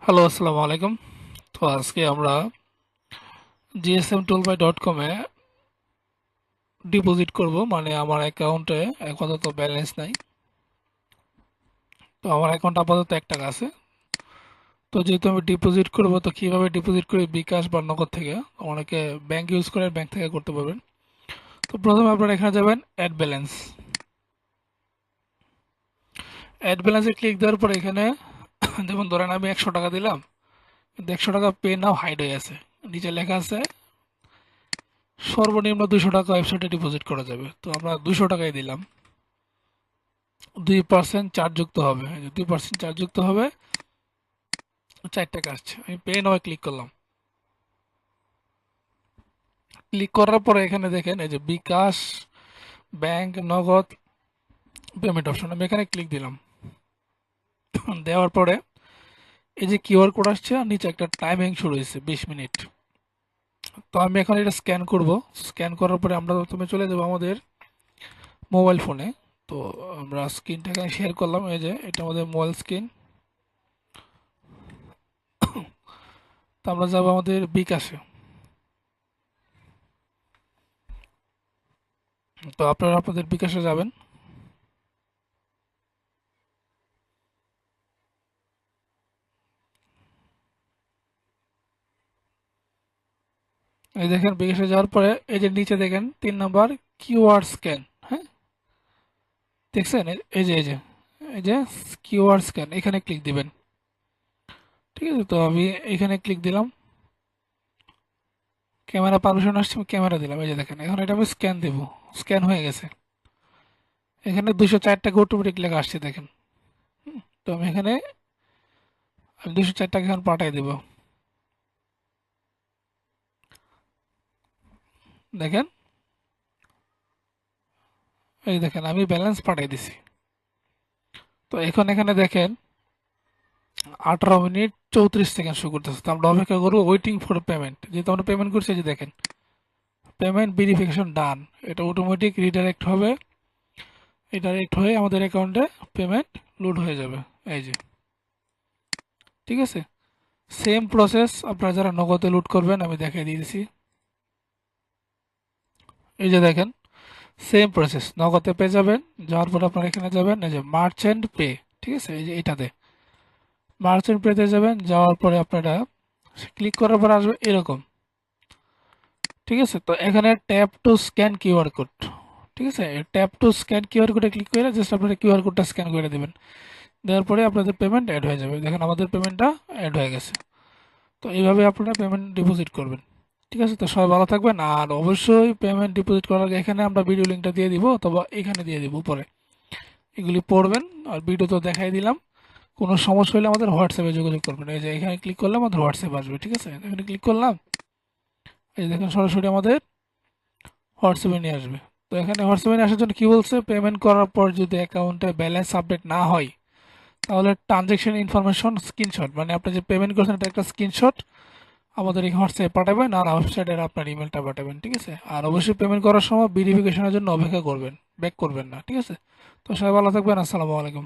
Hello, আসসালামু আলাইকুম। তো আজকে আমরা gsmtoolbuy.com এ ডিপোজিট করব, মানে আমার অ্যাকাউন্টে আপাতত ব্যালেন্স নাই। তো আমার অ্যাকাউন্টে আপাতত 1 টাকা আছে। তো যেহেতু আমি ডিপোজিট করব, তো কিভাবে ডিপোজিট করি, বিকাশ বা নগদ থেকে, অনেকে ব্যাংক ইউজ করে, ব্যাংক থেকে করতে পারবেন। তো প্রথমে আপনারা এখানে যাবেন অ্যাড ব্যালেন্স। অ্যাড ব্যালেন্সে ক্লিক দেওয়ার পরে এখানে যেমন ধরেন আমি 100 টাকা দিলাম, কিন্তু 100 টাকা পে নাও হাইড হয়ে আছে। নিচে লেখা আছে সর্বনিম্ন 200 টাকা ওয়েবসাইটে ডিপোজিট করা যাবে। তো আমরা 200 টাকাই দিলাম। 2% চার্জ যুক্ত হবে, 2% চার্জ যুক্ত হবে। 4 টাকা আসছে, আমি পে নাও ক্লিক করলাম। ক্লিক করার পরে এখানে দেখেন এই যে বিকাশ, ব্যাংক, নগদ, পেমেন্ট অপশন, আমি এখানে ক্লিক দিলাম। দেওয়ার পরে এই যে কিউআর কোড আসছে আর নিচে একটা টাইমিং শুরু হয়েছে 20 মিনিট। তো আমি এখন এটা স্ক্যান করব। স্ক্যান করার পরে আমরা প্রথমে চলে যাবো আমাদের মোবাইল ফোনে। তো আমরা স্ক্রিনটা এখানে শেয়ার করলাম, এই যে এটা আমাদের মোবাইল স্ক্রিন। তো আমরা যাবো আমাদের বিকাশে। তো আপনারা আপনাদের বিকাশে যাবেন। এই দেখেন বিকাশে যাওয়ার পরে এই যে নিচে দেখেন 3 নাম্বার কিউআর স্ক্যান। হ্যাঁ, দেখছেন? এই যে কিউআর স্ক্যান, এখানে ক্লিক দিবেন। ঠিক আছে, তো আমি এখানে ক্লিক দিলাম। ক্যামেরা পারমিশন আসছে, আমি ক্যামেরা দিলাম। এই যে দেখেন, এখন এটা আমি স্ক্যান দেব। স্ক্যান হয়ে গেছে। এখানে 204 টাকা অটোমেটিক লেখা আসছে, দেখেন। তো আমি 204 টাকা এখন পাঠিয়ে দেব। দেখেন, এই দেখেন আমি ব্যালেন্স পাঠিয়ে দিছি। তো এখন এখানে দেখেন 18 মিনিট 34 সেকেন্ড শো করতেছে। তো আমরা অপেক্ষা করবো, ওয়েটিং ফর পেমেন্ট। যেহেতু আমরা পেমেন্ট করছি, এই যে দেখেন পেমেন্ট ভেরিফিকেশন ডান। এটা অটোমেটিক রিডাইরেক্ট হবে। এটা ডাইরেক্ট হয়ে আমাদের অ্যাকাউন্টে পেমেন্ট লোড হয়ে যাবে। এই যে, ঠিক আছে। সেম প্রসেস আপনারা যারা নগদে লোড করবেন, আমি দেখিয়ে দিয়েছি। এই যে দেখেন, সেম প্রসেস, নগদে পেয়ে যাবেন। যাওয়ার পর আপনারা এখানে যাবেন, এই যে মার্চেন্ট পে। ঠিক আছে, এই যে এটাতে মার্চেন্ট পেতে যাবেন। যাওয়ার পরে আপনারা ক্লিক করার পর আসবে এরকম। ঠিক আছে, তো এখানে tap two scan QR code. ঠিক আছে, ট্যাপ টু স্ক্যান কিউআর কোডে ক্লিক করে জাস্ট আপনারা কিউআর কোডটা স্ক্যান করে দেবেন। দেওয়ার পরে আপনাদের পেমেন্ট অ্যাড হয়ে যাবে। দেখেন আমাদের পেমেন্টটা অ্যাড হয়ে গেছে। তো এইভাবে আপনারা পেমেন্ট ডিপোজিট করবেন। ঠিক আছে, তো সবাই ভালো থাকবেন। আর অবশ্যই পেমেন্ট ডিপোজিট করার আগে এখানে আমরা ভিডিও লিঙ্কটা দিয়ে দিব, অথবা এখানে দিয়ে দিব উপরে। এগুলি পড়বেন। আর ভিডিও তো দেখাই দিলাম। কোনো সমস্যা হলে আমাদের হোয়াটসঅ্যাপে যোগাযোগ করবেন। এই যে এখানে ক্লিক করলে আমাদের হোয়াটসঅ্যাপ আসবে। ঠিক আছে, এখানে ক্লিক করলাম। এই যে দেখেন সরাসরি আমাদের হোয়াটসঅ্যাপে নিয়ে আসবে। তো এখানে হোয়াটসঅ্যাপে নিয়ে আসার জন্য কি বলছে, পেমেন্ট করার পর যদি অ্যাকাউন্টে ব্যালেন্স আপডেট না হয়, তাহলে ট্রানজ্যাকশন ইনফরমেশন স্ক্রিনশট, মানে আপনি যে পেমেন্ট করছেন এটা একটা স্ক্রিনশট আমাদের এই হোয়াটসঅ্যাপে পাঠাবেন, আর ওয়েবসাইটে আপনার ইমেলটা পাঠাবেন। ঠিক আছে, আর অবশ্যই পেমেন্ট করার সময় ভেরিফিকেশনের জন্য অপেক্ষা করবেন, ব্যাক করবেন না। ঠিক আছে, তো সবাই ভালো থাকবেন। আসসালামু আলাইকুম।